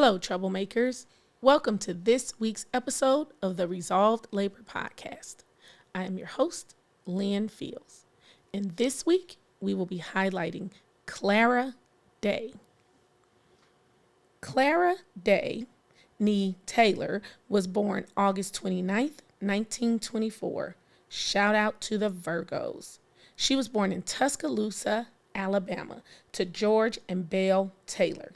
Hello, troublemakers. Welcome to this week's episode of the Resolved Labor Podcast. I am your host, Lynn Fields. And this week, we will be highlighting Clara Day. Clara Day, nee Taylor, was born August 29th, 1924. Shout out to the Virgos. She was born in Tuscaloosa, Alabama, to George and Belle Taylor.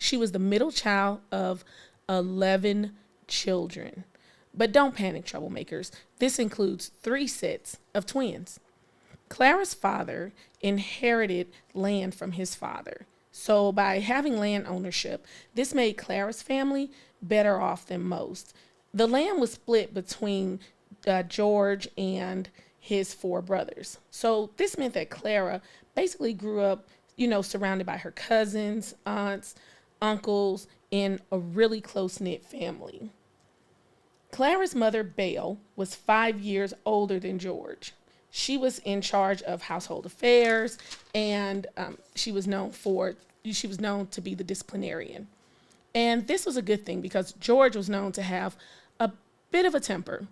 She was the middle child of 11 children. But don't panic, troublemakers. This includes 3 sets of twins. Clara's father inherited land from his father. So by having land ownership, this made Clara's family better off than most. The land was split between George and his 4 brothers. So this meant that Clara basically grew up, surrounded by her cousins, aunts, uncles, in a really close-knit family. Clara's mother, Belle, was 5 years older than George. She was in charge of household affairs, and she was known to be the disciplinarian. And this was a good thing because George was known to have a bit of a temper.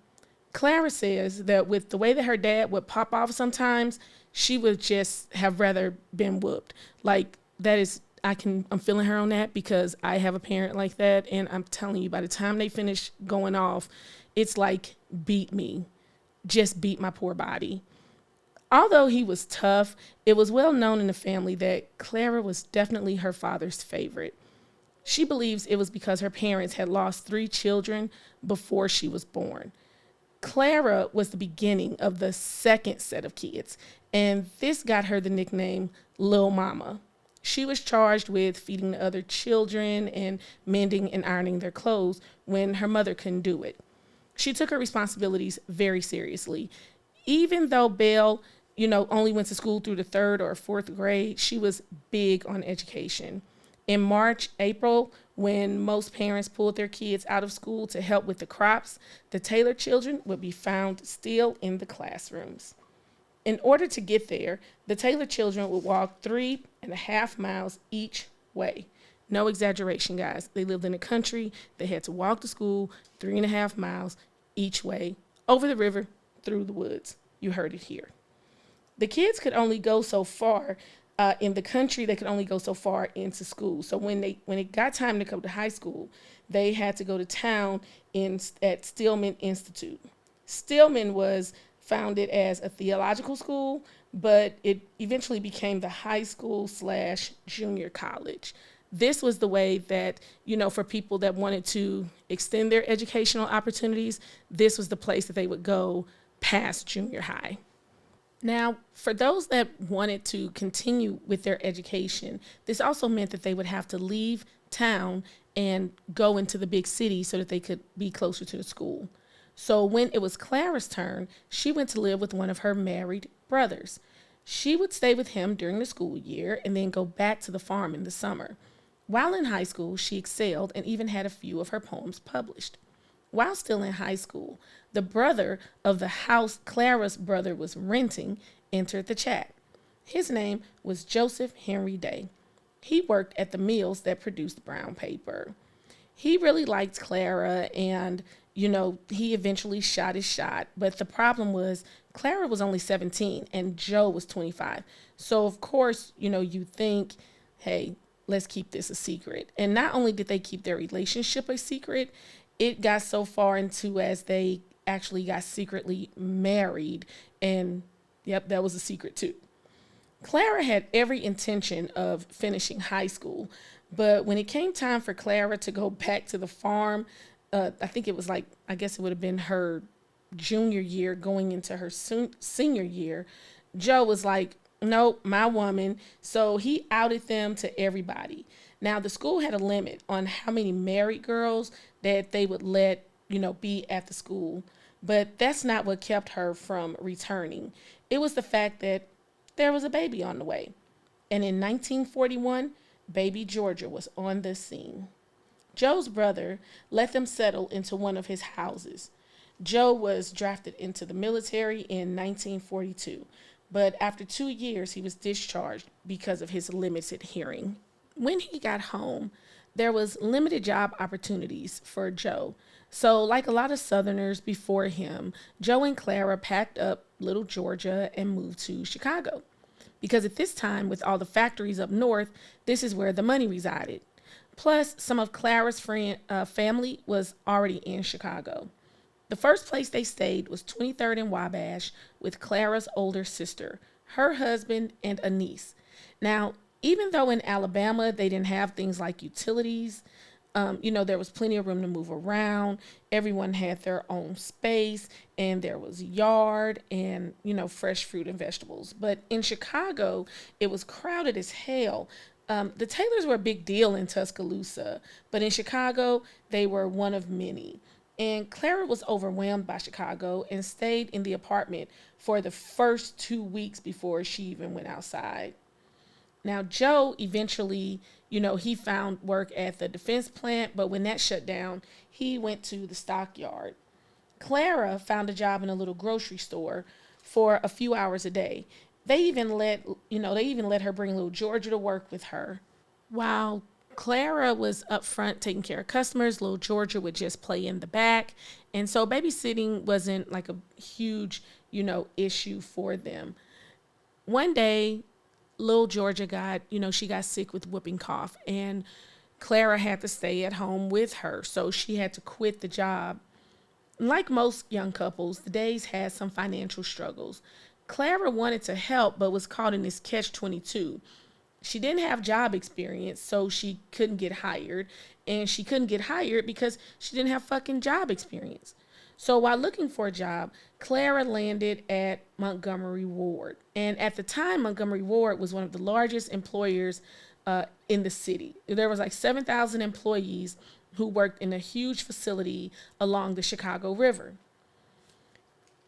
Clara says that with the way that her dad would pop off sometimes, she would just have rather been whooped. Like, that is, I'm feeling her on that because I have a parent like that, and I'm telling you, by the time they finish going off, it's like, beat me. Just beat my poor body. Although he was tough, it was well known in the family that Clara was definitely her father's favorite. She believes it was because her parents had lost 3 children before she was born. Clara was the beginning of the second set of kids, and this got her the nickname Lil Mama. She was charged with feeding the other children and mending and ironing their clothes when her mother couldn't do it. She took her responsibilities very seriously. Even though Belle, only went to school through the 3rd or 4th grade, she was big on education. In March, April, when most parents pulled their kids out of school to help with the crops, the Taylor children would be found still in the classrooms. In order to get there, the Taylor children would walk 3.5 miles each way. No exaggeration, guys. They lived in the country. They had to walk to school 3.5 miles each way, over the river, through the woods. You heard it here. The kids could only go so far in the country. They could only go so far into school. So when it got time to go to high school, they had to go to town at Stillman Institute. Stillman was founded as a theological school, but it eventually became the high school / junior college. This was the way that, for people that wanted to extend their educational opportunities, this was the place that they would go past junior high. Now, for those that wanted to continue with their education, this also meant that they would have to leave town and go into the big city so that they could be closer to the school. So when it was Clara's turn, she went to live with one of her married brothers. She would stay with him during the school year and then go back to the farm in the summer. While in high school, she excelled and even had a few of her poems published. While still in high school, the brother of the house Clara's brother was renting entered the chat. His name was Joseph Henry Day. He worked at the mills that produced brown paper. He really liked Clara, and he eventually shot his shot. But the problem was Clara was only 17 and Joe was 25. So, of course, you think, hey, let's keep this a secret. And not only did they keep their relationship a secret, it got so far into as they actually got secretly married. And, yep, that was a secret too. Clara had every intention of finishing high school. But when it came time for Clara to go back to the farm, I think it was I guess it would have been her junior year going into her senior year, Joe was like, nope, my woman. So he outed them to everybody. Now, the school had a limit on how many married girls that they would let, be at the school. But that's not what kept her from returning. It was the fact that there was a baby on the way. And in 1941, baby Georgia was on the scene. Joe's brother let them settle into one of his houses. Joe was drafted into the military in 1942, but after 2 years, he was discharged because of his limited hearing. When he got home, There was limited job opportunities for Joe. So, like a lot of Southerners before him, Joe and Clara packed up little Georgia and moved to Chicago. Because at this time, with all the factories up north, this is where the money resided. Plus, some of Clara's family was already in Chicago. The first place they stayed was 23rd and Wabash with Clara's older sister, her husband, and a niece. Now, even though in Alabama they didn't have things like utilities, there was plenty of room to move around. Everyone had their own space, and there was yard and, fresh fruit and vegetables. But in Chicago, it was crowded as hell. The Taylors were a big deal in Tuscaloosa, but in Chicago, they were one of many. And Clara was overwhelmed by Chicago and stayed in the apartment for the first 2 weeks before she even went outside. Now, Joe eventually, he found work at the defense plant, but when that shut down, he went to the stockyard. Clara found a job in a little grocery store for a few hours a day. They even let her bring little Georgia to work with her. While Clara was up front taking care of customers, little Georgia would just play in the back. And so babysitting wasn't like a huge, issue for them. One day, little Georgia she got sick with whooping cough, and Clara had to stay at home with her. So she had to quit the job. Like most young couples, the Days had some financial struggles. Clara wanted to help, but was caught in this catch-22. She didn't have job experience, so she couldn't get hired. And she couldn't get hired because she didn't have fucking job experience. So while looking for a job, Clara landed at Montgomery Ward. And at the time, Montgomery Ward was one of the largest employers in the city. There was like 7,000 employees who worked in a huge facility along the Chicago River.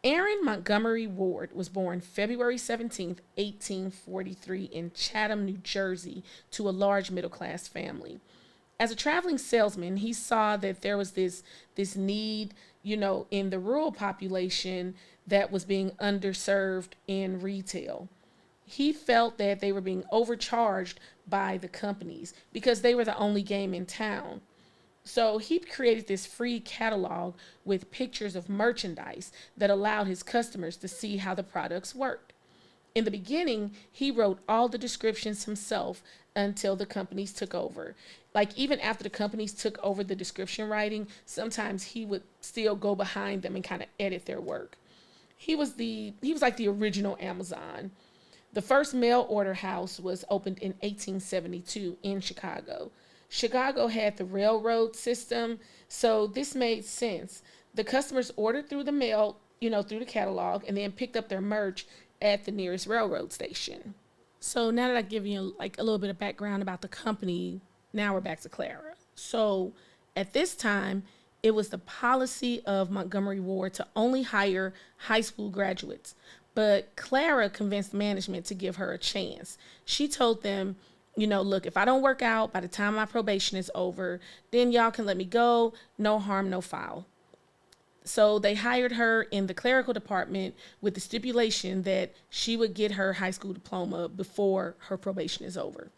Aaron Montgomery Ward was born February 17th, 1843 in Chatham, New Jersey, to a large middle-class family. As a traveling salesman, he saw that there was this need, in the rural population that was being underserved in retail. He felt that they were being overcharged by the companies because they were the only game in town. So he created this free catalog with pictures of merchandise that allowed his customers to see how the products worked. In the beginning, he wrote all the descriptions himself until the companies took over. Like even after the companies took over the description writing, sometimes he would still go behind them and kind of edit their work. He was like the original Amazon. The first mail order house was opened in 1872 in Chicago. Chicago had the railroad system, so this made sense. The customers ordered through the mail, through the catalog, and then picked up their merch at the nearest railroad station. So now that I give you like a little bit of background about the company, now we're back to Clara. So at this time, it was the policy of Montgomery Ward to only hire high school graduates. But Clara convinced management to give her a chance. She told them, look, if I don't work out by the time my probation is over, then y'all can let me go. No harm, no foul. So they hired her in the clerical department with the stipulation that she would get her high school diploma before her probation is over.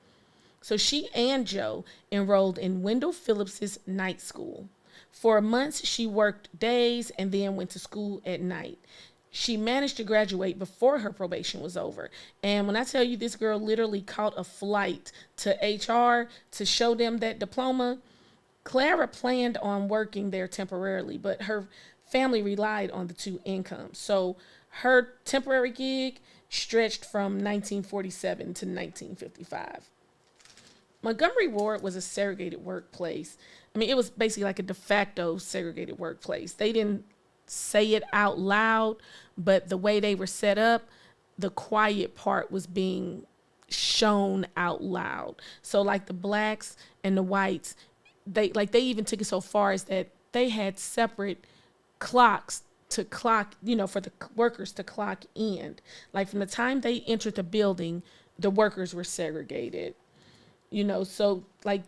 So she and Joe enrolled in Wendell Phillips's night school. For months, she worked days and then went to school at night. She managed to graduate before her probation was over. And when I tell you this girl literally caught a flight to HR to show them that diploma, Clara planned on working there temporarily, but her family relied on the two incomes. So her temporary gig stretched from 1947 to 1955. Montgomery Ward was a segregated workplace. It was basically like a de facto segregated workplace. They didn't say it out loud, but the way they were set up, the quiet part was being shown out loud. So like the blacks and the whites, they even took it so far as that they had separate clocks to clock, for the workers to clock in. Like from the time they entered the building, the workers were segregated. So like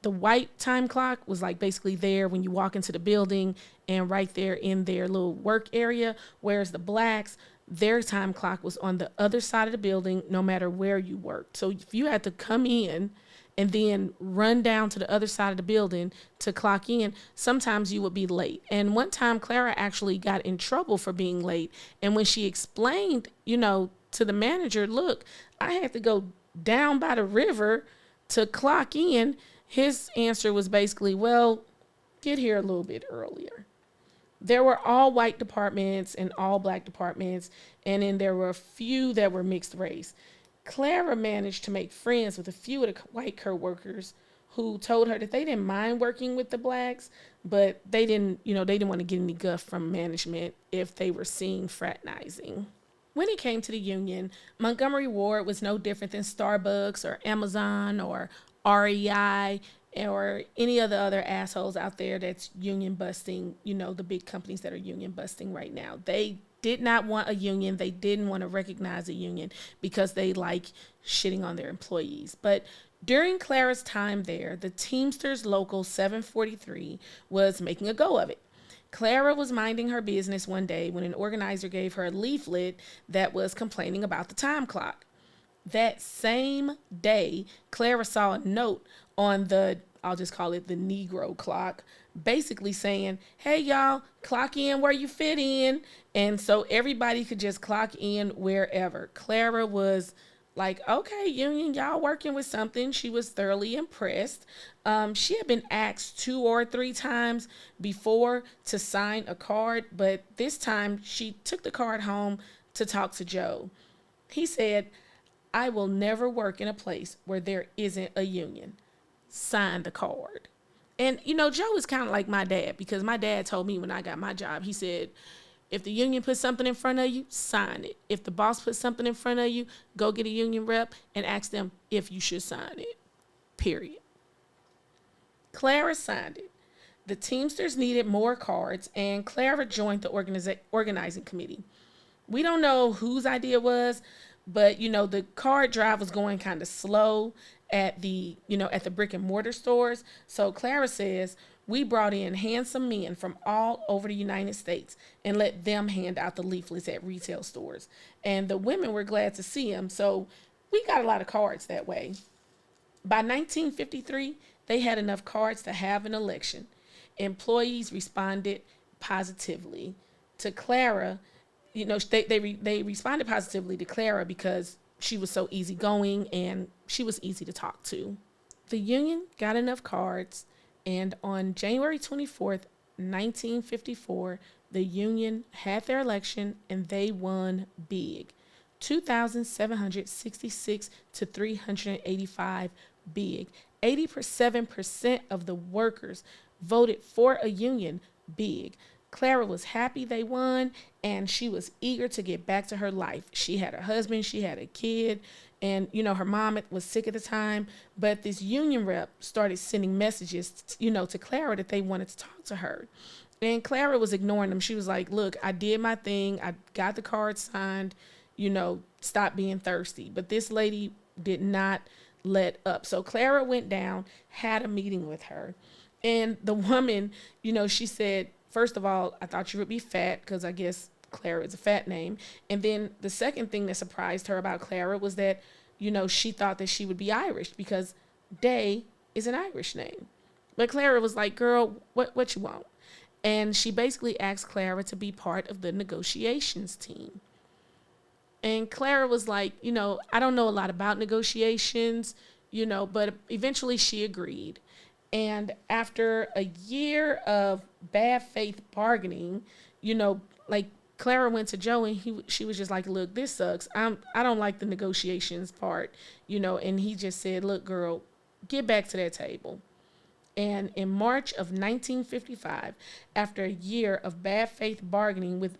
the white time clock was like basically there when you walk into the building and right there in their little work area, whereas the blacks, their time clock was on the other side of the building no matter where you worked. So if you had to come in and then run down to the other side of the building to clock in, sometimes you would be late. And one time Clara actually got in trouble for being late. And when she explained, to the manager, look, I had to go down by the river to clock in, his answer was basically, well, get here a little bit earlier. There were all white departments and all black departments, and then there were a few that were mixed race. Clara managed to make friends with a few of the white co-workers who told her that they didn't mind working with the blacks, but they didn't want to get any guff from management if they were seen fraternizing. When it came to the union, Montgomery Ward was no different than Starbucks or Amazon or REI or any of the other assholes out there that's union busting, the big companies that are union busting right now. They did not want a union. They didn't want to recognize a union because they like shitting on their employees. But during Clara's time there, the Teamsters Local 743 was making a go of it. Clara was minding her business one day when an organizer gave her a leaflet that was complaining about the time clock. That same day, Clara saw a note on I'll just call it the Negro clock, basically saying, hey, y'all, clock in where you fit in. And so everybody could just clock in wherever. Clara was like, okay, union, y'all working with something. She was thoroughly impressed. She had been asked 2 or 3 times before to sign a card, but this time she took the card home to talk to Joe. He said, I will never work in a place where there isn't a union. Sign the card. And, Joe is kind of like my dad, because my dad told me when I got my job, he said, if the union puts something in front of you, sign it. If the boss puts something in front of you, go get a union rep and ask them if you should sign it. Period. Clara signed it. The Teamsters needed more cards, and Clara joined the organizing committee. We don't know whose idea it was, but, the card drive was going kind of slow at the brick and mortar stores. So Clara says, we brought in handsome men from all over the United States and let them hand out the leaflets at retail stores. And the women were glad to see them. So we got a lot of cards that way. By 1953, they had enough cards to have an election. Employees responded positively to Clara. They responded positively to Clara because she was so easygoing and she was easy to talk to. The union got enough cards, and on January 24th, 1954, the union had their election and they won big. 2,766 to 385 big. 87% of the workers voted for a union big. Clara was happy they won, and she was eager to get back to her life. She had a husband, she had a kid, and, her mom was sick at the time. But this union rep started sending messages, to Clara that they wanted to talk to her. And Clara was ignoring them. She was like, look, I did my thing. I got the card signed, stop being thirsty. But this lady did not let up. So Clara went down, had a meeting with her. And the woman, she said, first of all, I thought you would be fat, because I guess Clara is a fat name. And then the second thing that surprised her about Clara was that, she thought that she would be Irish because Day is an Irish name. But Clara was like, girl, what you want? And she basically asked Clara to be part of the negotiations team. And Clara was like, I don't know a lot about negotiations, but eventually she agreed. And after a year of bad faith bargaining, Clara went to Joe and she was just like, look, this sucks. I don't like the negotiations part, and he just said, look, girl, get back to that table. And in March of 1955, after a year of bad faith bargaining with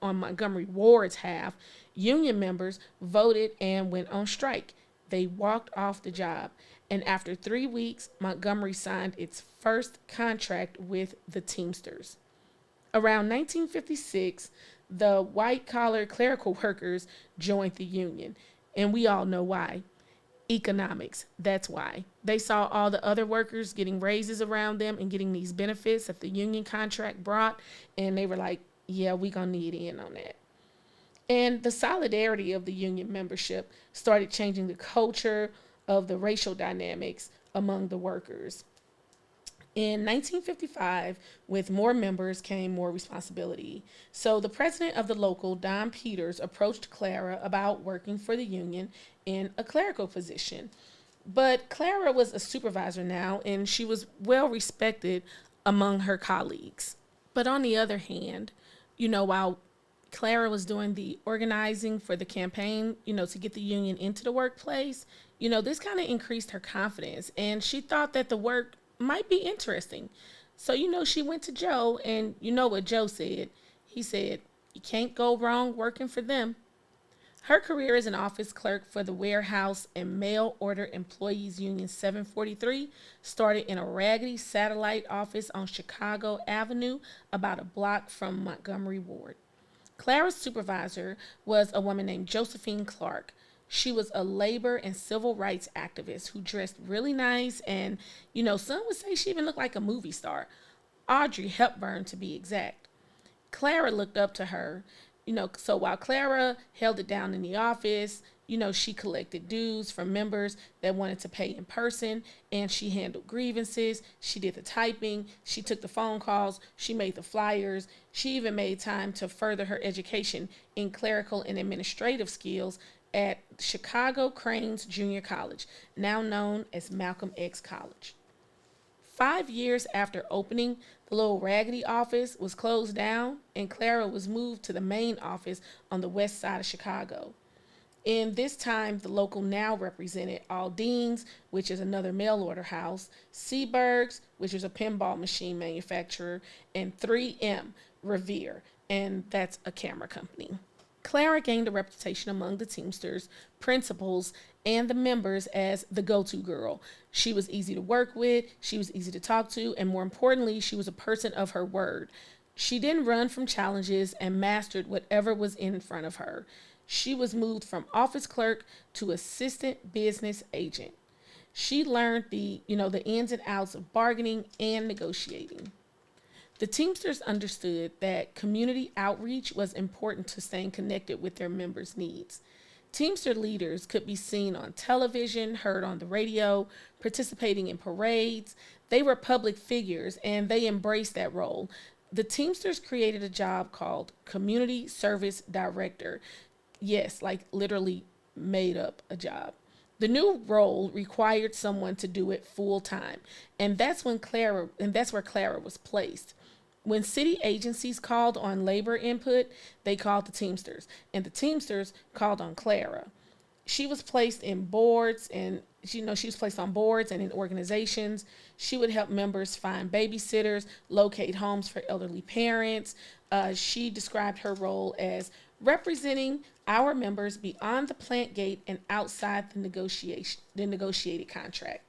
on Montgomery Ward's half, union members voted and went on strike. They walked off the job. And after 3 weeks, Montgomery signed its first contract with the Teamsters. Around 1956, the white-collar clerical workers joined the union. And we all know why. Economics. That's why. They saw all the other workers getting raises around them and getting these benefits that the union contract brought. And they were like, yeah, we're going to need in on that. And the solidarity of the union membership started changing the culture of the racial dynamics among the workers. In 1955, with more members came more responsibility. So the president of the local, Don Peters, approached Clara about working for the union in a clerical position. But Clara was a supervisor now, and she was well respected among her colleagues. But on the other hand, while Clara was doing the organizing for the campaign, to get the union into the workplace, this kind of increased her confidence, and she thought that the work might be interesting. So, she went to Joe, and you know what Joe said. He said, "You can't go wrong working for them." Her career as an office clerk for the Warehouse and Mail Order Employees Union 743 started in a raggedy satellite office on Chicago Avenue, about a block from Montgomery Ward. Clara's supervisor was a woman named Josephine Clark. She was a labor and civil rights activist who dressed really nice, and, some would say she even looked like a movie star. Audrey Hepburn, to be exact. Clara looked up to her. So while Clara held it down in the office, she collected dues from members that wanted to pay in person, and she handled grievances. She did the typing. She took the phone calls. She made the flyers. She even made time to further her education in clerical and administrative skills at Chicago Cranes Junior College, now known as Malcolm X College. 5 years after opening, the little raggedy office was closed down, and Clara was moved to the main office on the west side of Chicago. In this time, the local now represented Aldine's, which is another mail order house, Seaberg's, which is a pinball machine manufacturer, and 3M Revere, and that's a camera company. Clara gained a reputation among the Teamsters, principals, and the members as the go-to girl. She was easy to work with, she was easy to talk to, and more importantly, she was a person of her word. She didn't run from challenges and mastered whatever was in front of her. She was moved from office clerk to assistant business agent. She learned the ins and outs of bargaining and negotiating. The Teamsters understood that community outreach was important to staying connected with their members' needs. Teamster leaders could be seen on television, heard on the radio, participating in parades. They were public figures, and they embraced that role. The Teamsters created a job called Community Service Director. Yes, like literally made up a job. The new role required someone to do it full time, and that's where Clara was placed. When city agencies called on labor input, they called the Teamsters, and the Teamsters called on Clara. She was placed in boards, and she was placed on boards and in organizations. She would help members find babysitters, locate homes for elderly parents. She described her role as representing our members beyond the plant gate and outside the negotiated contract.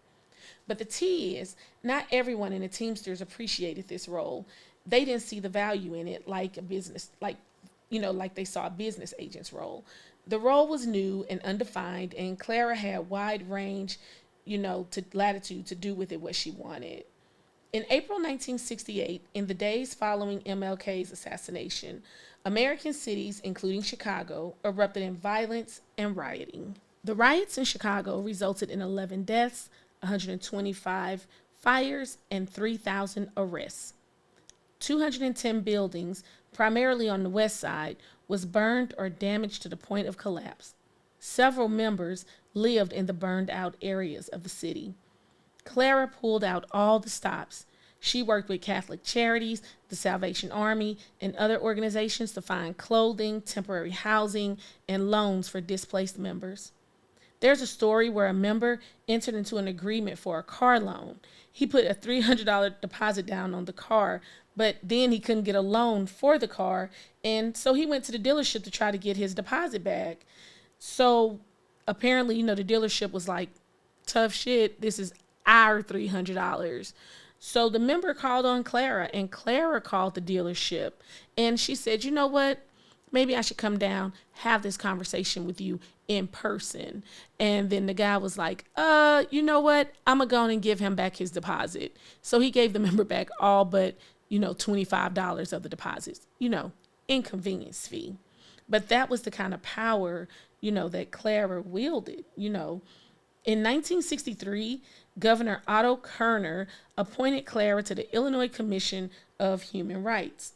But the T is, not everyone in the Teamsters appreciated this role. They didn't see the value in it like a business, like they saw a business agent's role. The role was new and undefined, and Clara had wide range, to latitude to do with it what she wanted. In April 1968, in the days following MLK's assassination, American cities, including Chicago, erupted in violence and rioting. The riots in Chicago resulted in 11 deaths, 125 fires, and 3,000 arrests. 210 buildings, primarily on the west side, was burned or damaged to the point of collapse. Several members lived in the burned out areas of the city. Clara pulled out all the stops. She worked with Catholic Charities, the Salvation Army, and other organizations to find clothing, temporary housing, and loans for displaced members. There's a story where a member entered into an agreement for a car loan. He put a $300 deposit down on the car, but then he couldn't get a loan for the car, and so he went to the dealership to try to get his deposit back. So apparently, the dealership was like, tough shit, this is our $300. So the member called on Clara, and Clara called the dealership, and she said, you know what? Maybe I should come down, have this conversation with you in person. And then the guy was like, you know what? I'm going to go on and give him back his deposit. So he gave the member back all but, $25 of the deposits, inconvenience fee. But that was the kind of power, that Clara wielded, In 1963, Governor Otto Kerner appointed Clara to the Illinois Commission of Human Rights.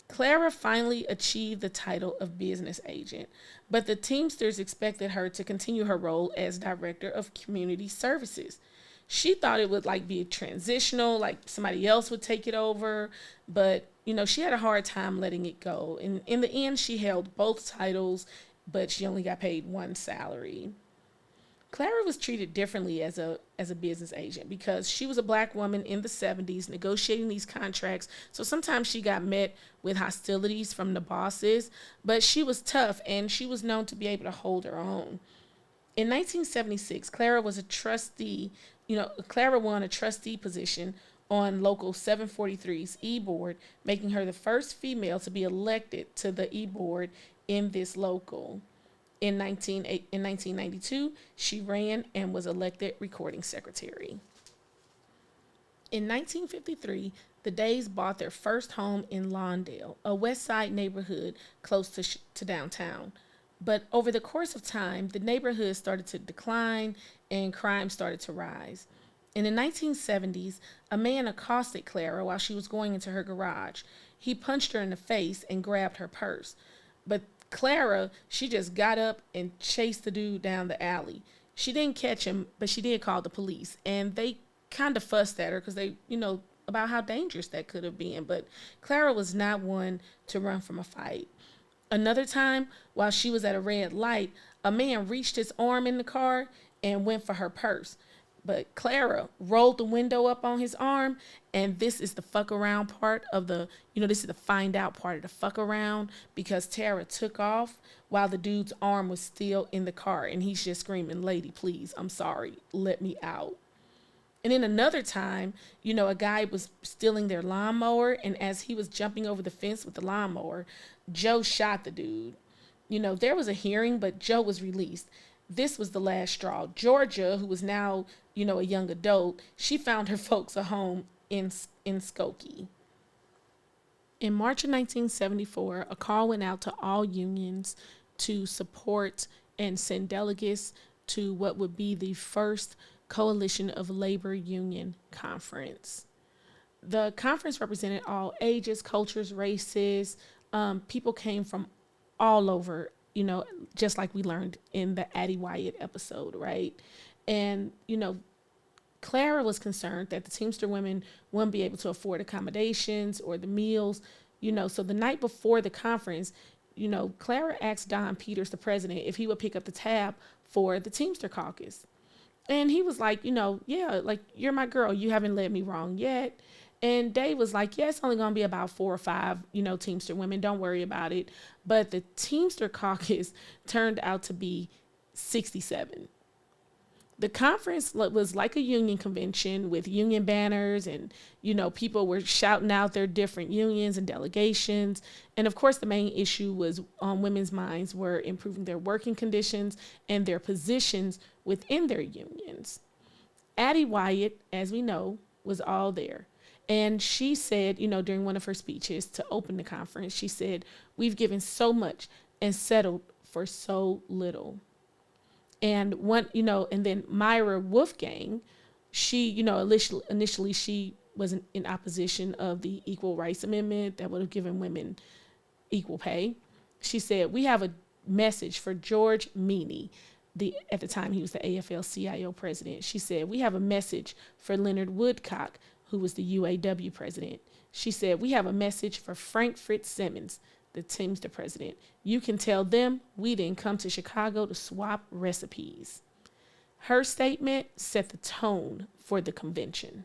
Clara finally achieved the title of business agent, but the Teamsters expected her to continue her role as director of community services. She thought it would like be transitional, like somebody else would take it over, but she had a hard time letting it go. And in the end, she held both titles, but she only got paid one salary. Clara was treated differently as a business agent because she was a black woman in the 70s negotiating these contracts. So sometimes she got met with hostilities from the bosses, but she was tough and she was known to be able to hold her own. In 1976, Clara was a trustee. Clara won a trustee position on Local 743's E-Board, making her the first female to be elected to the E-Board in this local. In 1992, she ran and was elected recording secretary. In 1953, the Days bought their first home in Lawndale, a West Side neighborhood close to downtown. But over the course of time, the neighborhood started to decline and crime started to rise. In the 1970s, a man accosted Clara while she was going into her garage. He punched her in the face and grabbed her purse. But Clara, she just got up and chased the dude down the alley. She didn't catch him, but she did call the police. And they kind of fussed at her because they, about how dangerous that could have been. But Clara was not one to run from a fight. Another time, while she was at a red light, a man reached his arm in the car and went for her purse. But Clara rolled the window up on his arm, and this is the fuck around part of this is the find out part of the fuck around, because Tara took off while the dude's arm was still in the car, and he's just screaming, "Lady, please, I'm sorry, let me out." And then another time, a guy was stealing their lawnmower, and as he was jumping over the fence with the lawnmower, Joe shot the dude. There was a hearing, but Joe was released. This was the last straw. Georgia, who was now, a young adult, she found her folks a home in Skokie. In March of 1974, a call went out to all unions to support and send delegates to what would be the first Coalition of Labor Union Conference. The conference represented all ages, cultures, races. People came from all over, just like we learned in the Addie Wyatt episode, right? And, Clara was concerned that the Teamster women wouldn't be able to afford accommodations or the meals, so the night before the conference, Clara asked Don Peters, the president, if he would pick up the tab for the Teamster caucus. And he was like, yeah, like, you're my girl. You haven't led me wrong yet. And Dave was like, yeah, it's only going to be about 4 or 5, Teamster women. Don't worry about it. But the Teamster caucus turned out to be 67. The conference was like a union convention with union banners and, people were shouting out their different unions and delegations. And of course, the main issue was on women's minds were improving their working conditions and their positions within their unions. Addie Wyatt, as we know, was all there. And she said, during one of her speeches to open the conference, she said, "We've given so much and settled for so little." And and then Myra Wolfgang, she, initially she was in opposition of the Equal Rights Amendment that would have given women equal pay. She said, "We have a message for George Meany." At the time he was the AFL-CIO president. She said, "We have a message for Leonard Woodcock, who was the UAW president." She said, "We have a message for Frank Fitzsimmons, the Teamster president. You can tell them we didn't come to Chicago to swap recipes." Her statement set the tone for the convention.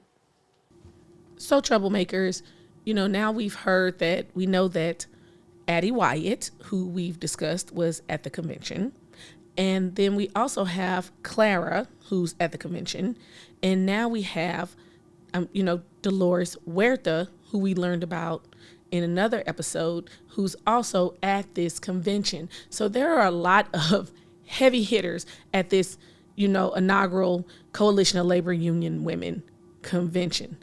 So, troublemakers, now we know that Addie Wyatt, who we've discussed, was at the convention. And then we also have Clara, who's at the convention. And now we have, Dolores Huerta, who we learned about in another episode, who's also at this convention. So there are a lot of heavy hitters at this, inaugural Coalition of Labor Union Women convention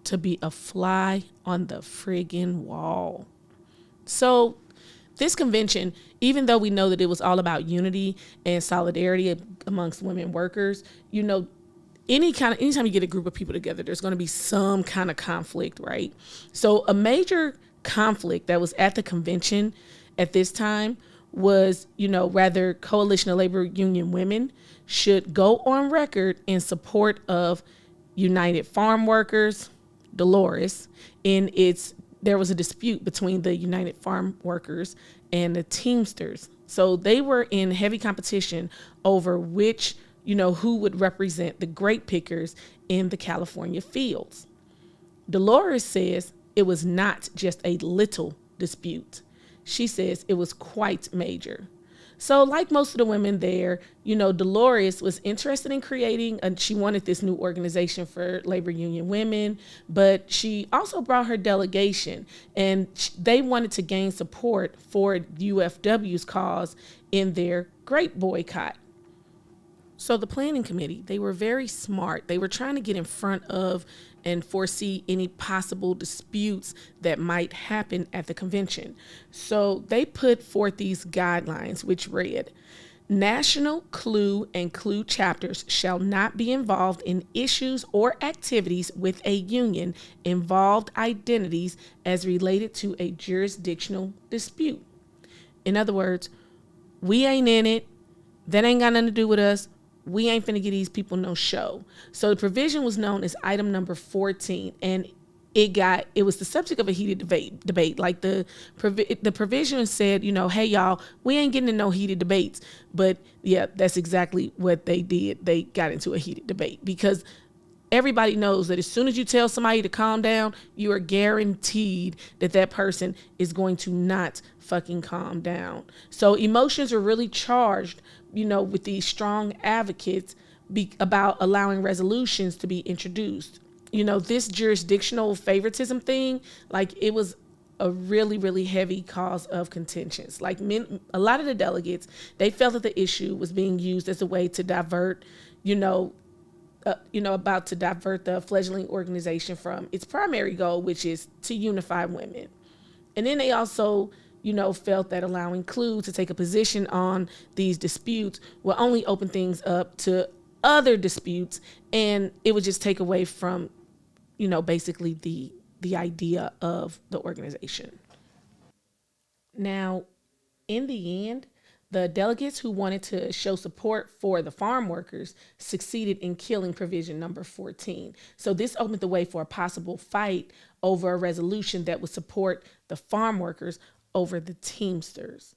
to be a fly on the friggin' wall. So this convention, even though we know that it was all about unity and solidarity amongst women workers, anytime you get a group of people together, there's going to be some kind of conflict, right? So a major conflict that was at the convention at this time was, rather Coalition of Labor Union Women should go on record in support of United Farm Workers, Dolores, there was a dispute between the United Farm Workers and the Teamsters. So they were in heavy competition over who would represent the grape pickers in the California fields. Dolores says it was not just a little dispute. She says it was quite major. So like most of the women there, Dolores was interested in creating, she wanted this new organization for labor union women, but she also brought her delegation, and they wanted to gain support for UFW's cause in their grape boycott. So the planning committee, they were very smart. They were trying to get in front of and foresee any possible disputes that might happen at the convention. So they put forth these guidelines, which read, national CLUE and CLUE chapters shall not be involved in issues or activities with a union involved identities as related to a jurisdictional dispute. In other words, we ain't in it. That ain't got nothing to do with us. We ain't finna give these people no show. So the provision was known as item number 14, and it was the subject of a heated debate. Like the provision said, hey y'all, we ain't getting in no heated debates. But yeah, that's exactly what they did. They got into a heated debate because everybody knows that as soon as you tell somebody to calm down, you are guaranteed that person is going to not fucking calm down. So emotions are really charged, with these strong advocates about allowing resolutions to be introduced. This jurisdictional favoritism thing, like it was a really, really heavy cause of contentions. Like a lot of the delegates, they felt that the issue was being used as a way to divert, about to divert the fledgling organization from its primary goal, which is to unify women. And then they also, felt that allowing CLUE to take a position on these disputes will only open things up to other disputes, and it would just take away from, basically the idea of the organization. Now, in the end, the delegates who wanted to show support for the farm workers succeeded in killing provision number 14. So this opened the way for a possible fight over a resolution that would support the farm workers over the Teamsters.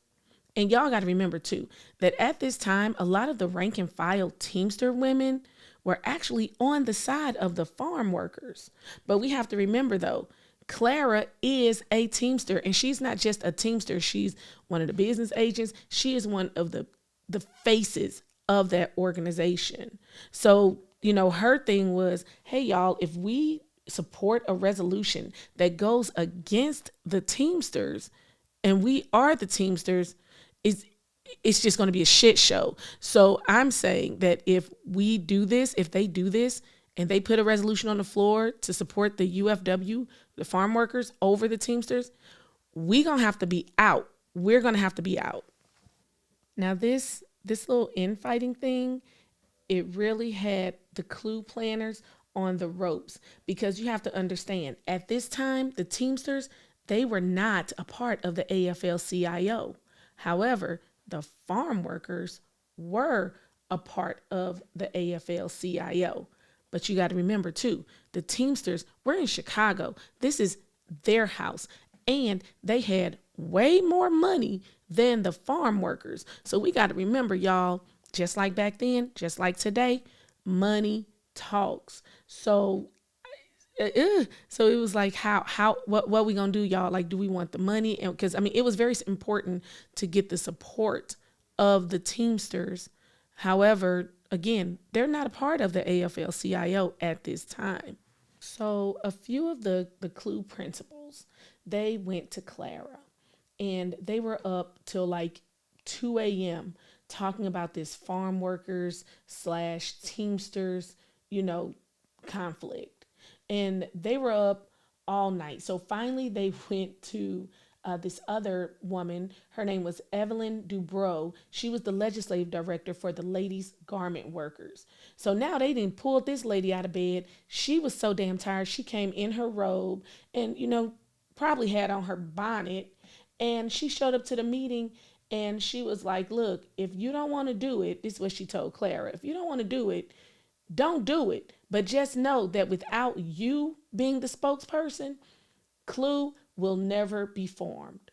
And y'all got to remember too, that at this time, a lot of the rank and file Teamster women were actually on the side of the farm workers. But we have to remember though, Clara is a Teamster, and she's not just a Teamster. She's one of the business agents. She is one of the faces of that organization. So, her thing was, hey, y'all, if we support a resolution that goes against the Teamsters, and we are the Teamsters, it's just going to be a shit show. So I'm saying that if they do this, and they put a resolution on the floor to support the UFW, the farm workers, over the Teamsters, we're going to have to be out. We're going to have to be out. Now, this little infighting thing, it really had the CLUE planners on the ropes, because you have to understand, at this time, the Teamsters, they were not a part of the AFL-CIO. However, the farm workers were a part of the AFL-CIO. But you got to remember too, the Teamsters were in Chicago. This is their house. And they had way more money than the farm workers. So we got to remember, y'all, just like back then, just like today, money talks. So it was like, what we gonna do, y'all? Like, do we want the money? And because it was very important to get the support of the Teamsters. However, again, they're not a part of the AFL-CIO at this time. So a few of the CLUE principals, they went to Clara, and they were up till like 2 a.m. talking about this farm workers / Teamsters, conflict. And they were up all night. So finally they went to this other woman. Her name was Evelyn Dubrow. She was the legislative director for the ladies garment workers. So now they didn't pull this lady out of bed. She was so damn tired. She came in her robe and, probably had on her bonnet. And she showed up to the meeting and she was like, look, if you don't want to do it, this is what she told Clara. If you don't want to do it, don't do it. But just know that without you being the spokesperson, Clue will never be formed.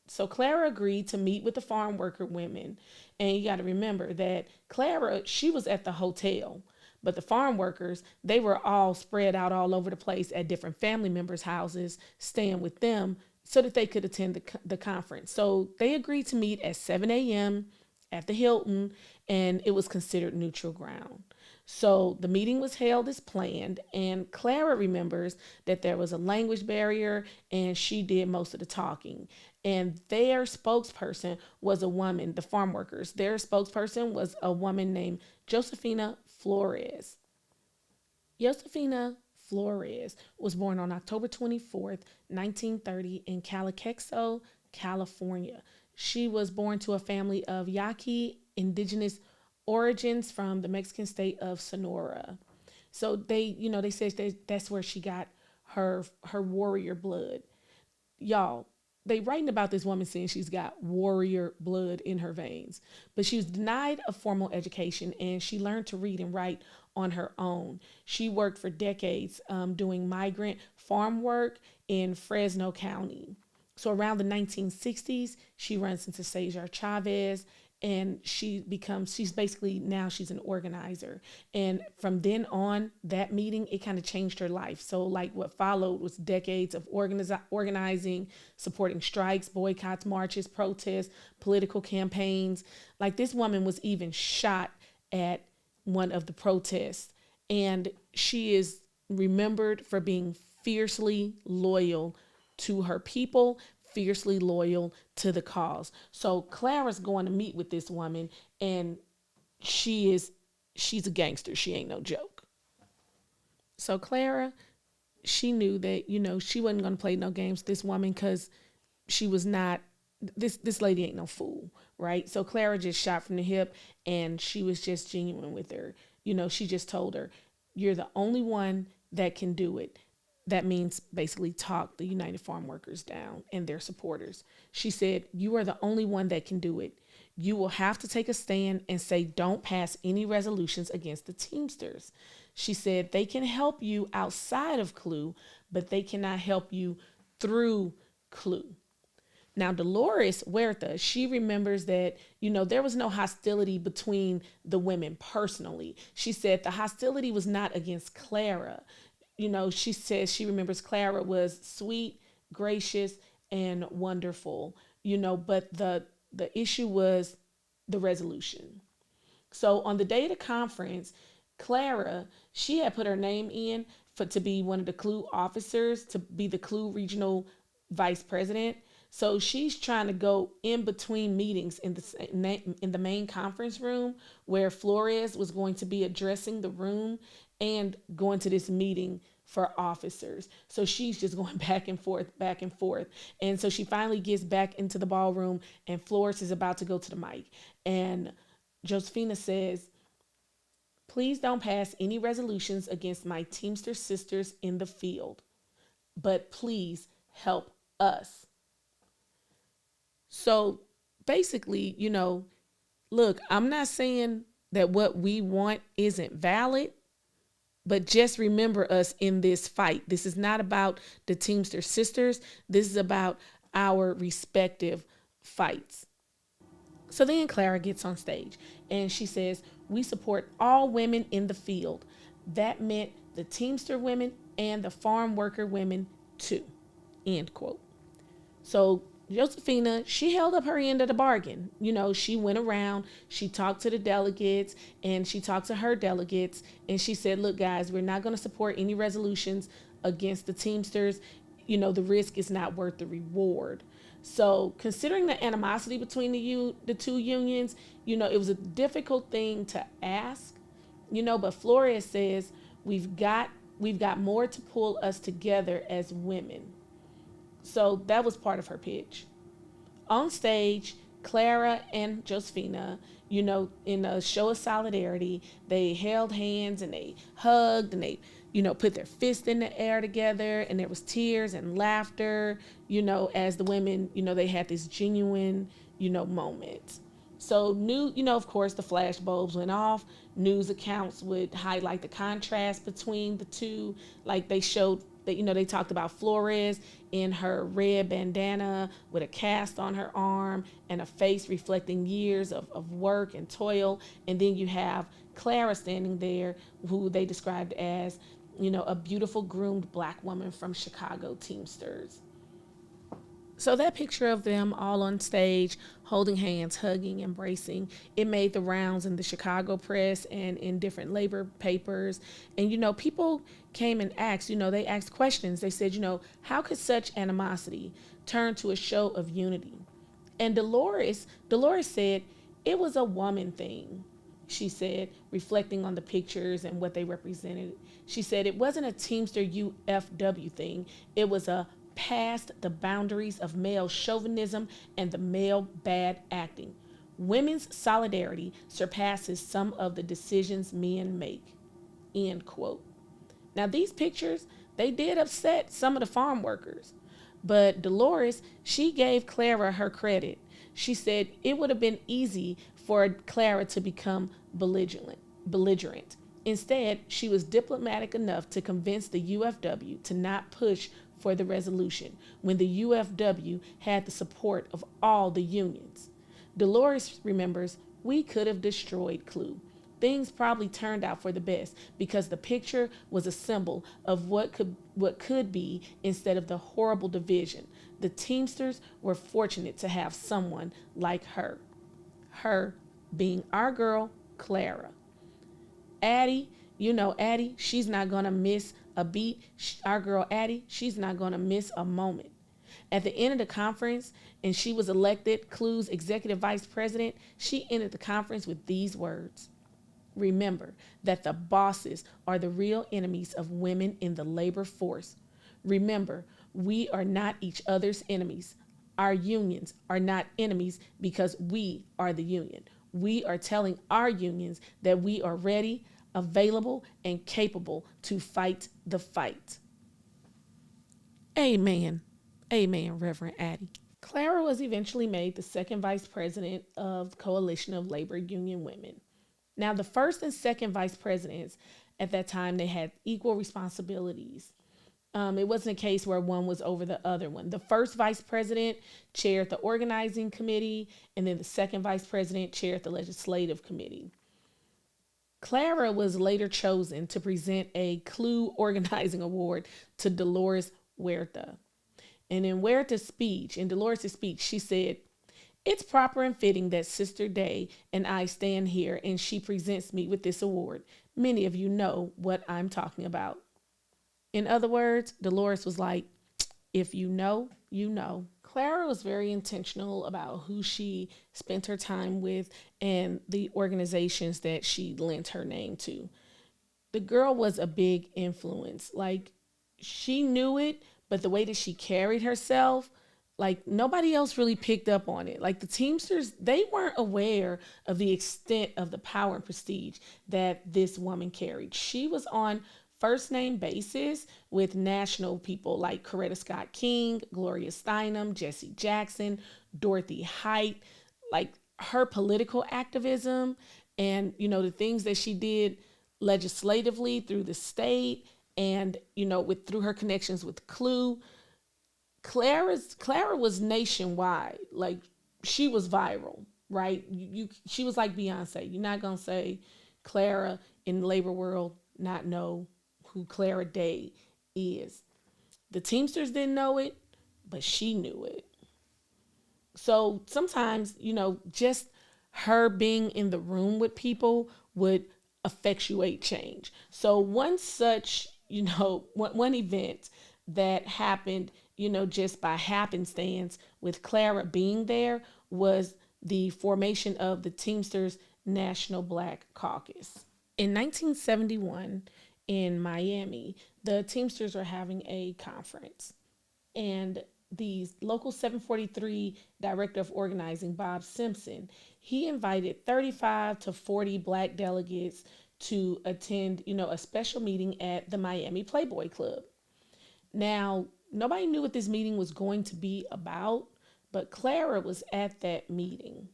So Clara agreed to meet with the farm worker women. And you got to remember that Clara, she was at the hotel. But the farm workers, they were all spread out all over the place at different family members' houses, staying with them so that they could attend the conference. So they agreed to meet at 7 a.m. at the Hilton, and it was considered neutral ground. So the meeting was held as planned, and Clara remembers that there was a language barrier and she did most of the talking. And their spokesperson was a woman, the farm workers. Their spokesperson was a woman named Josefina Flores. Josefina Flores was born on October 24th, 1930 in Calexico, California. She was born to a family of Yaqui indigenous origins from the Mexican state of Sonora. So they said that's where she got her warrior blood. Y'all, they writing about this woman saying she's got warrior blood in her veins, but she was denied a formal education and she learned to read and write on her own. She worked for decades doing migrant farm work in Fresno County. So around the 1960s, she runs into Cesar Chavez and she's basically now she's an organizer. And from then on, that meeting, it kind of changed her life. So like what followed was decades of organizing, supporting strikes, boycotts, marches, protests, political campaigns. Like this woman was even shot at one of the protests. And she is remembered for being fiercely loyal to her people, fiercely loyal to the cause. So Clara's going to meet with this woman and she's a gangster. She ain't no joke. So Clara, she knew that, she wasn't going to play no games with this woman because she was not, this lady ain't no fool, right? So Clara just shot from the hip and she was just genuine with her. She just told her, you're the only one that can do it. That means basically talk the United Farm Workers down and their supporters. She said, you are the only one that can do it. You will have to take a stand and say, don't pass any resolutions against the Teamsters. She said, they can help you outside of Clue, but they cannot help you through Clue. Now, Dolores Huerta, she remembers that, there was no hostility between the women personally. She said the hostility was not against Clara. She says she remembers Clara was sweet, gracious, and wonderful, but the issue was the resolution. So on the day of the conference, Clara, she had put her name in to be one of the Clue officers, to be the Clue regional vice president. So she's trying to go in between meetings in the main conference room where Flores was going to be addressing the room and going to this meeting for officers. So she's just going back and forth, back and forth. And so she finally gets back into the ballroom and Flores is about to go to the mic. And Josefina says, please don't pass any resolutions against my Teamster sisters in the field, but please help us. So basically, look, I'm not saying that what we want isn't valid, but just remember us in this fight. This is not about the Teamster sisters. This is about our respective fights. So then Clara gets on stage and she says, we support all women in the field. That meant the Teamster women and the farm worker women too. End quote. So Josefina, she held up her end of the bargain. She went around, she talked to the delegates and she talked to her delegates and she said, look, guys, we're not going to support any resolutions against the Teamsters. The risk is not worth the reward. So considering the animosity between the two unions, it was a difficult thing to ask, but Flores says, we've got more to pull us together as women. So that was part of her pitch. On stage, Clara and Josefina, in a show of solidarity, they held hands and they hugged and they, put their fists in the air together, and there was tears and laughter, as the women, they had this genuine, moment. So of course, the flash bulbs went off. News accounts would highlight the contrast between the two. Like they showed that, they talked about Flores in her red bandana with a cast on her arm and a face reflecting years of work and toil. And then you have Clara standing there, who they described as, a beautiful groomed black woman from Chicago Teamsters. So that picture of them all on stage, holding hands, hugging, embracing, it made the rounds in the Chicago press and in different labor papers. And, people came and asked, they asked questions. They said, how could such animosity turn to a show of unity? And Dolores said, it was a woman thing. She said, reflecting on the pictures and what they represented. She said, it wasn't a Teamster UFW thing. It was a past the boundaries of male chauvinism and the male bad acting. Women's solidarity surpasses some of the decisions men make. End quote. Now, these pictures, they did upset some of the farm workers. But Dolores, she gave Clara her credit. She said it would have been easy for Clara to become belligerent. Instead, she was diplomatic enough to convince the UFW to not push for the resolution when the UFW had the support of all the unions. Dolores remembers, we could have destroyed Clue. Things probably turned out for the best because the picture was a symbol of what could be instead of the horrible division. The Teamsters were fortunate to have someone like her. Her being our girl, Clara. Addie, Addie, she's not going to miss a beat. Our girl Addie, she's not going to miss a moment. At the end of the conference, and she was elected Clue's executive vice president, she ended the conference with these words. Remember that the bosses are the real enemies of women in the labor force. Remember, we are not each other's enemies. Our unions are not enemies because we are the union. We are telling our unions that we are ready, available, and capable to fight the fight. Amen. Amen, Reverend Addie. Clara was eventually made the second vice president of the Coalition of Labor Union Women. Now, the first and second vice presidents at that time, they had equal responsibilities. It wasn't a case where one was over the other one. The first vice president chaired the organizing committee, and then the second vice president chaired the legislative committee. Clara was later chosen to present a Clue Organizing Award to Dolores Huerta. And in Dolores' speech, she said, it's proper and fitting that Sister Day and I stand here and she presents me with this award. Many of you know what I'm talking about. In other words, Dolores was like, if you know, you know. Clara was very intentional about who she spent her time with and the organizations that she lent her name to. The girl was a big influence. Like, she knew it, but the way that she carried herself, like nobody else really picked up on it. Like the Teamsters, they weren't aware of the extent of the power and prestige that this woman carried. She was on first name basis with national people like Coretta Scott King, Gloria Steinem, Jesse Jackson, Dorothy Height. Like her political activism and, the things that she did legislatively through the state and, through her connections with Clue. Clara was nationwide. Like she was viral, right? She was like Beyonce. You're not gonna say Clara in the labor world not know who Clara Day is. The Teamsters didn't know it, but she knew it. So sometimes, just her being in the room with people would effectuate change. So one such, one event that happened, just by happenstance with Clara being there was the formation of the Teamsters National Black Caucus. In 1971, in Miami, the Teamsters were having a conference. And the local 743 director of organizing, Bob Simpson, he invited 35 to 40 black delegates to attend, a special meeting at the Miami Playboy Club. Now, nobody knew what this meeting was going to be about, but Clara was at that meeting.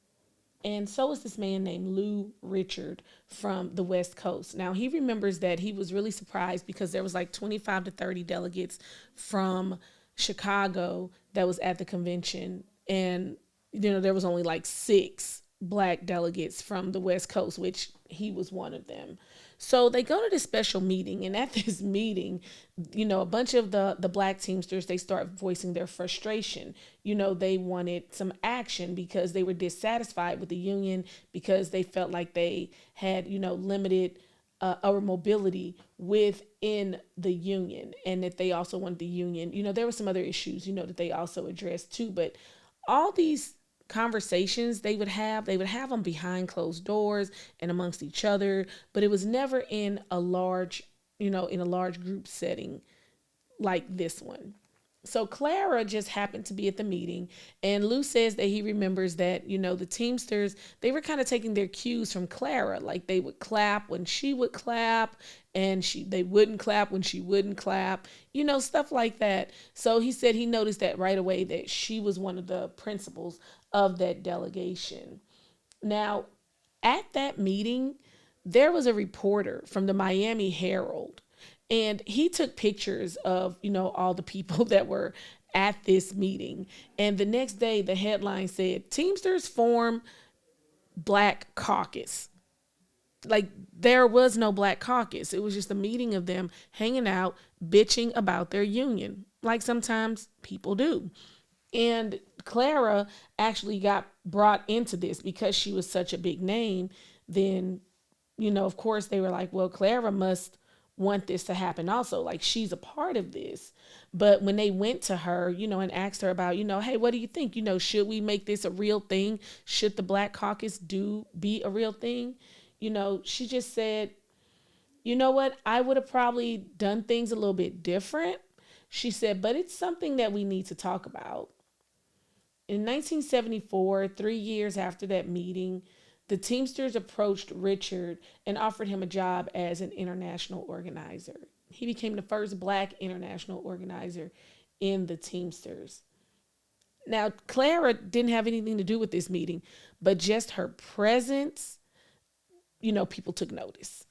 And so was this man named Lou Richard from the West Coast. Now, he remembers that he was really surprised because there was like 25 to 30 delegates from Chicago that was at the convention. And, there was only like six black delegates from the West Coast, which he was one of them. So they go to this special meeting, and at this meeting, a bunch of the black Teamsters, they start voicing their frustration. They wanted some action because they were dissatisfied with the union because they felt like they had, limited our mobility within the union, and that they also wanted the union. There were some other issues, that they also addressed too, but all these conversations they would have them behind closed doors and amongst each other, but it was never in a large group setting like this one. So Clara just happened to be at the meeting, and Lou says that he remembers that, the Teamsters, they were kind of taking their cues from Clara. Like they would clap when she would clap, and they wouldn't clap when she wouldn't clap, stuff like that. So he said he noticed that right away that she was one of the principals of that delegation. Now, at that meeting, there was a reporter from the Miami Herald, and he took pictures of, all the people that were at this meeting. And the next day, the headline said, Teamsters form Black Caucus. Like there was no Black Caucus. It was just a meeting of them hanging out, bitching about their union, like sometimes people do. And Clara actually got brought into this because she was such a big name. Then, of course, they were like, well, Clara must want this to happen also. Like she's a part of this. But when they went to her, and asked her about, hey, what do you think? Should we make this a real thing? Should the Black Caucus be a real thing? She just said, you know what? I would have probably done things a little bit different. She said, but it's something that we need to talk about. In 1974, 3 years after that meeting, the Teamsters approached Richard and offered him a job as an international organizer. He became the first black international organizer in the Teamsters. Now, Clara didn't have anything to do with this meeting, but just her presence, people took notice.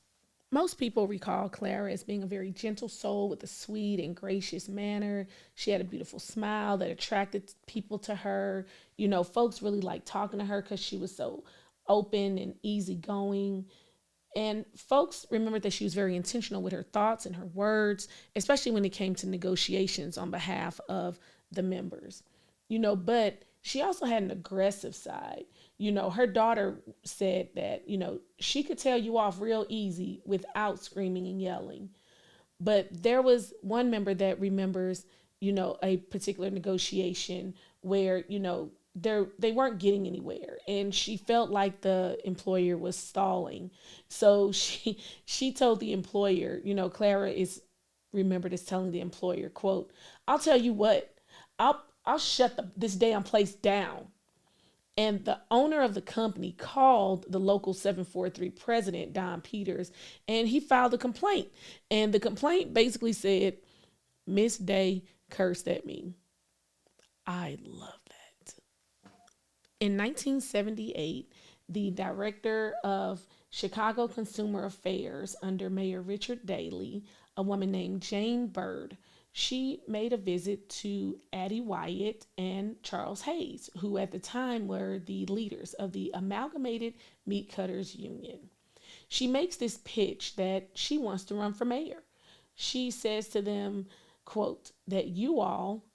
Most people recall Clara as being a very gentle soul with a sweet and gracious manner. She had a beautiful smile that attracted people to her. Folks really liked talking to her because she was so open and easygoing. And folks remembered that she was very intentional with her thoughts and her words, especially when it came to negotiations on behalf of the members. But she also had an aggressive side. Her daughter said that, she could tell you off real easy without screaming and yelling. But there was one member that remembers, a particular negotiation where, they weren't getting anywhere, and she felt like the employer was stalling. So she told the employer, Clara is remembered as telling the employer, quote, I'll tell you what, I'll shut this damn place down. And the owner of the company called the local 743 president, Don Peters, and he filed a complaint. And the complaint basically said, Miss Day cursed at me. I love that. In 1978, the director of Chicago Consumer Affairs under Mayor Richard Daley, a woman named Jane Bird, she made a visit to Addie Wyatt and Charles Hayes, who at the time were the leaders of the Amalgamated Meat Cutters Union. She makes this pitch that she wants to run for mayor. She says to them, quote, that you all,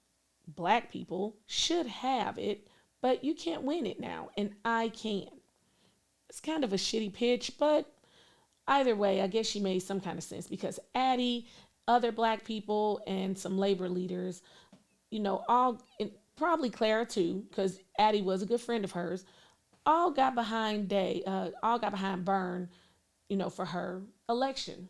black people, should have it, but you can't win it now, and I can. It's kind of a shitty pitch, but either way, I guess she made some kind of sense because Addie, other black people, and some labor leaders, all, and probably Clara too, because Addie was a good friend of hers, all got behind Byrne, for her election.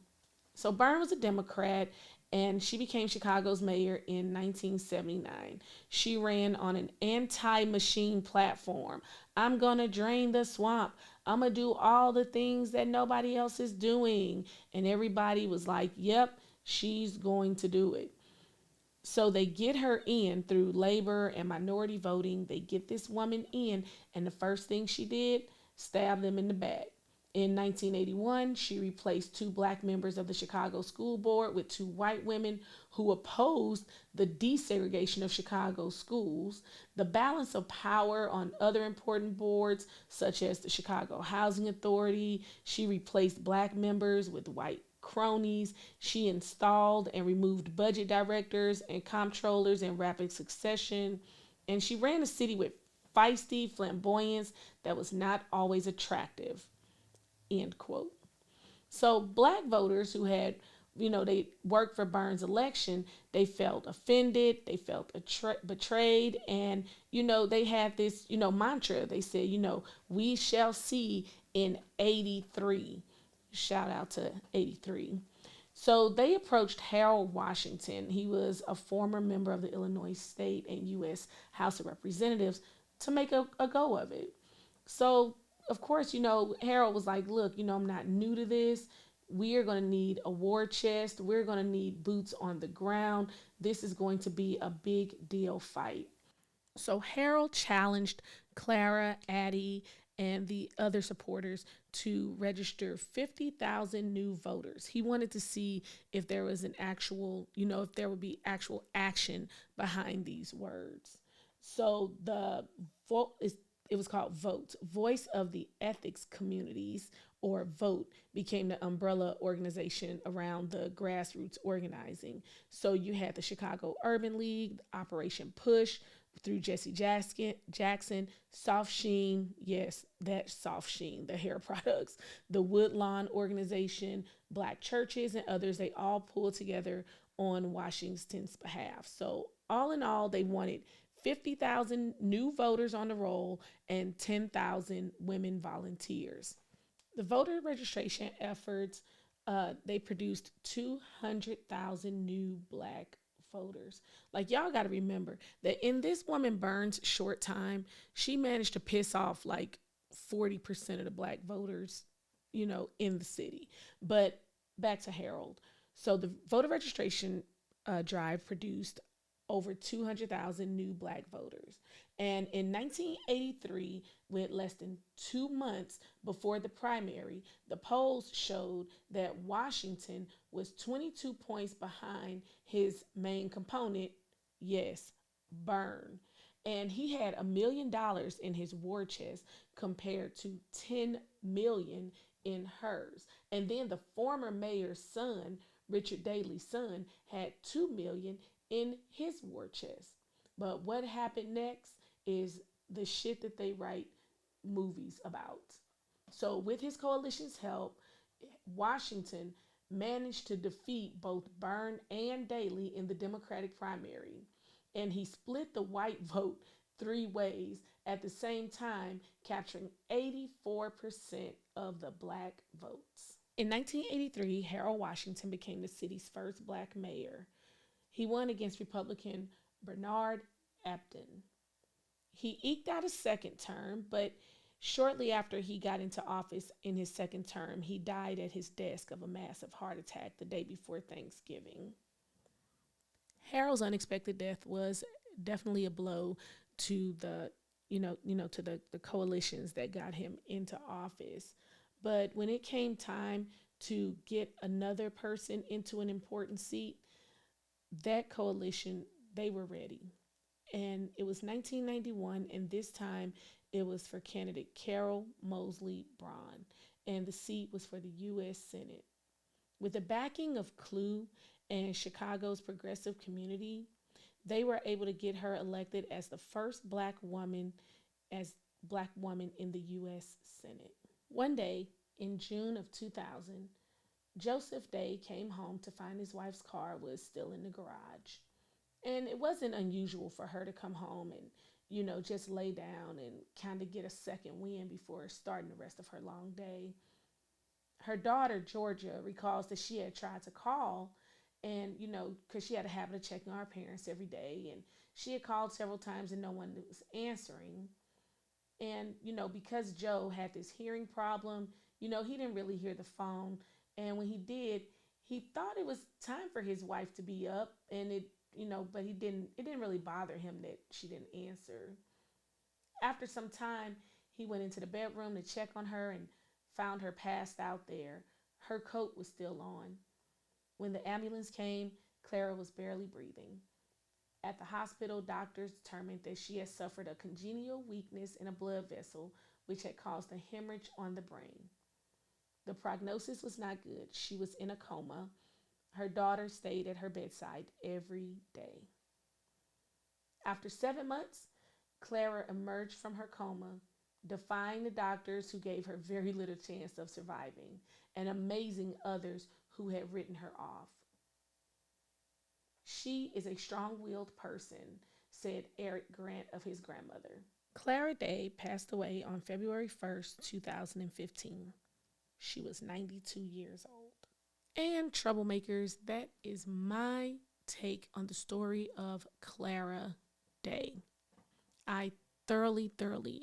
So Byrne was a Democrat, and she became Chicago's mayor in 1979. She ran on an anti machine platform. I'm going to drain the swamp. I'm going to do all the things that nobody else is doing. And everybody was like, yep, she's going to do it. So they get her in through labor and minority voting. They get this woman in, and the first thing she did, stab them in the back. In 1981, she replaced two black members of the Chicago School Board with two white women who opposed the desegregation of Chicago schools, the balance of power on other important boards, such as the Chicago Housing Authority. She replaced black members with white cronies. She installed and removed budget directors and comptrollers in rapid succession. And she ran a city with feisty flamboyance that was not always attractive. End quote. So black voters who had, they worked for Burns' election, they felt offended, they felt betrayed, and, they had this, mantra. They said, we shall see in 83. Shout out to 83. So they approached Harold Washington. He was a former member of the Illinois State and U.S. House of Representatives to make a go of it. So, of course, Harold was like, look, I'm not new to this. We are going to need a war chest. We're going to need boots on the ground. This is going to be a big deal fight. So Harold challenged Clara, Addie, and the other supporters to register 50,000 new voters. He wanted to see if there was an actual, if there would be actual action behind these words. So the vote is it was called Vote, Voice of the Ethics Communities, or Vote, became the umbrella organization around the grassroots organizing. So you had the Chicago Urban League, Operation Push, through Jesse Jackson, Soft Sheen, yes, that Soft Sheen, the hair products, the Woodlawn Organization, Black churches, and others. They all pulled together on Washington's behalf. So, all in all, they wanted 50,000 new voters on the roll and 10,000 women volunteers. The voter registration efforts, they produced 200,000 new black voters. Like, y'all got to remember that in this woman Burns' short time, she managed to piss off like 40% of the black voters, in the city. But back to Harold. So the voter registration drive produced over 200,000 new black voters. And in 1983, with less than 2 months before the primary, the polls showed that Washington was 22 points behind his main component, yes, Byrne. And he had $1 million in his war chest compared to 10 million in hers. And then the former mayor's son, Richard Daley's son, had 2 million in his war chest. But what happened next is the shit that they write movies about. So, with his coalition's help, Washington managed to defeat both Byrne and Daley in the Democratic primary. And he split the white vote three ways at the same time, capturing 84% of the black votes. In 1983, Harold Washington became the city's first black mayor. He won against Republican Bernard Epton. He eked out a second term, but shortly after he got into office in his second term, he died at his desk of a massive heart attack the day before Thanksgiving. Harold's unexpected death was definitely a blow to the coalitions that got him into office. But when it came time to get another person into an important seat, that coalition, they were ready. And it was 1991, and this time it was for candidate Carol Mosley Braun, and the seat was for the U.S. Senate. With the backing of Clue and Chicago's progressive community, they were able to get her elected as the first black woman in the U.S. Senate. One day in June of 2000, Joseph Day came home to find his wife's car was still in the garage. And it wasn't unusual for her to come home and, just lay down and kind of get a second wind before starting the rest of her long day. Her daughter, Georgia, recalls that she had tried to call And, because she had a habit of checking on her parents every day. And she had called several times and no one was answering. And, because Joe had this hearing problem, he didn't really hear the phone. And when he did, he thought it was time for his wife to be up. And but it didn't really bother him that she didn't answer. After some time, he went into the bedroom to check on her and found her passed out there. Her coat was still on. When the ambulance came, Clara was barely breathing. At the hospital, doctors determined that she had suffered a congenital weakness in a blood vessel, which had caused a hemorrhage on the brain. The prognosis was not good. She was in a coma. Her daughter stayed at her bedside every day. After 7 months, Clara emerged from her coma, defying the doctors who gave her very little chance of surviving, and amazing others who had written her off. She is a strong-willed person, said Eric Grant of his grandmother. Clara Day passed away on February 1st, 2015. She was 92 years old. And troublemakers, that is my take on the story of Clara Day. I thoroughly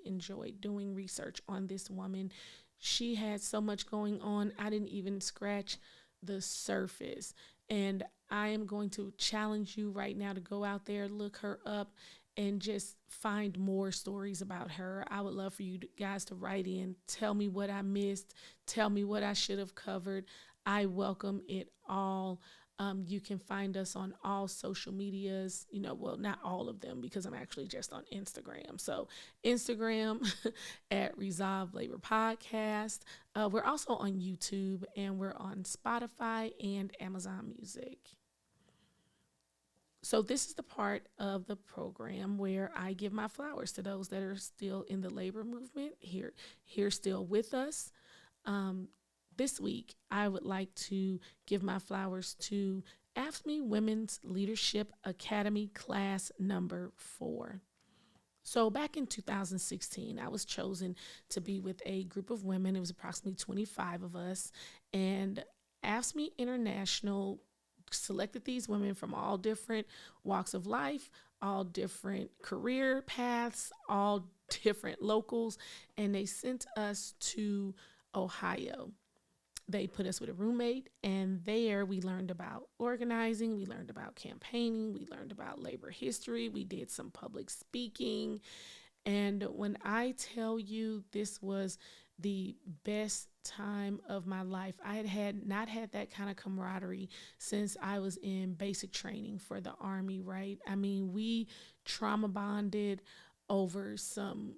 enjoyed doing research on this woman. She had so much going on. I didn't even scratch the surface. And I am going to challenge you right now to go out there, look her up, and just find more stories about her. I would love for you guys to write in, tell me what I missed, tell me what I should have covered. I welcome it all. You can find us on all social medias, well, not all of them because I'm actually just on Instagram. So Instagram at Resolve Labor Podcast. We're also on YouTube and we're on Spotify and Amazon Music. So this is the part of the program where I give my flowers to those that are still in the labor movement, here still with us. This week, I would like to give my flowers to AFSCME Women's Leadership Academy Class number 4. So back in 2016, I was chosen to be with a group of women. It was approximately 25 of us. And AFSCME International selected these women from all different walks of life, all different career paths, all different locals. And they sent us to Ohio. They put us with a roommate, and there we learned about organizing, we learned about campaigning, we learned about labor history, we did some public speaking. And when I tell you this was the best time of my life, I had not had that kind of camaraderie since I was in basic training for the Army, right? I mean, we trauma bonded over some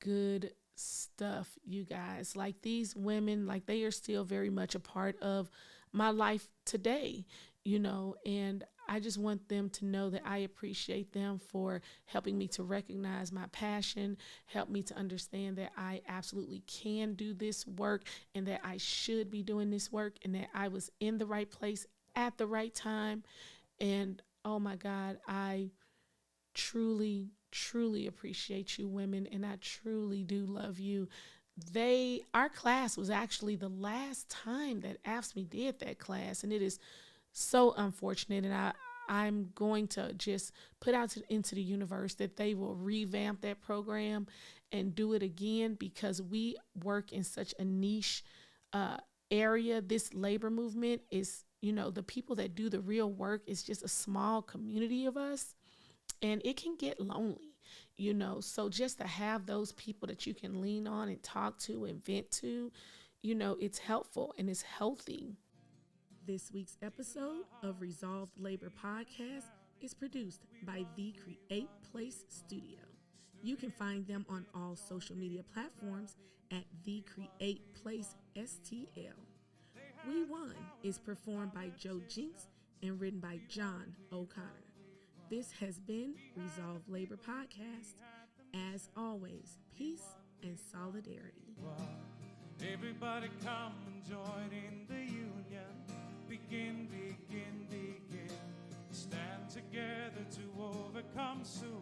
good stuff, you guys. Like, these women, like, they are still very much a part of my life today, and I just want them to know that I appreciate them for helping me to recognize my passion, help me to understand that I absolutely can do this work and that I should be doing this work and that I was in the right place at the right time. And oh my God, I truly appreciate you women, and I truly do love you. Our class was actually the last time that AFSCME did that class, and it is so unfortunate. And I'm going to just put out into the universe that they will revamp that program and do it again, because we work in such a niche area. This labor movement is, the people that do the real work is just a small community of us. And it can get lonely, so just to have those people that you can lean on and talk to and vent to, it's helpful and it's healthy. This week's episode of Resolved Labor Podcast is produced by The Create Place Studio. You can find them on all social media platforms at The Create Place STL. We Won is performed by Joe Jinks and written by John O'Connor. This has been Resolve Labor Podcast. As always, peace and solidarity. Everybody come and join in the union. Begin. Stand together to overcome soon.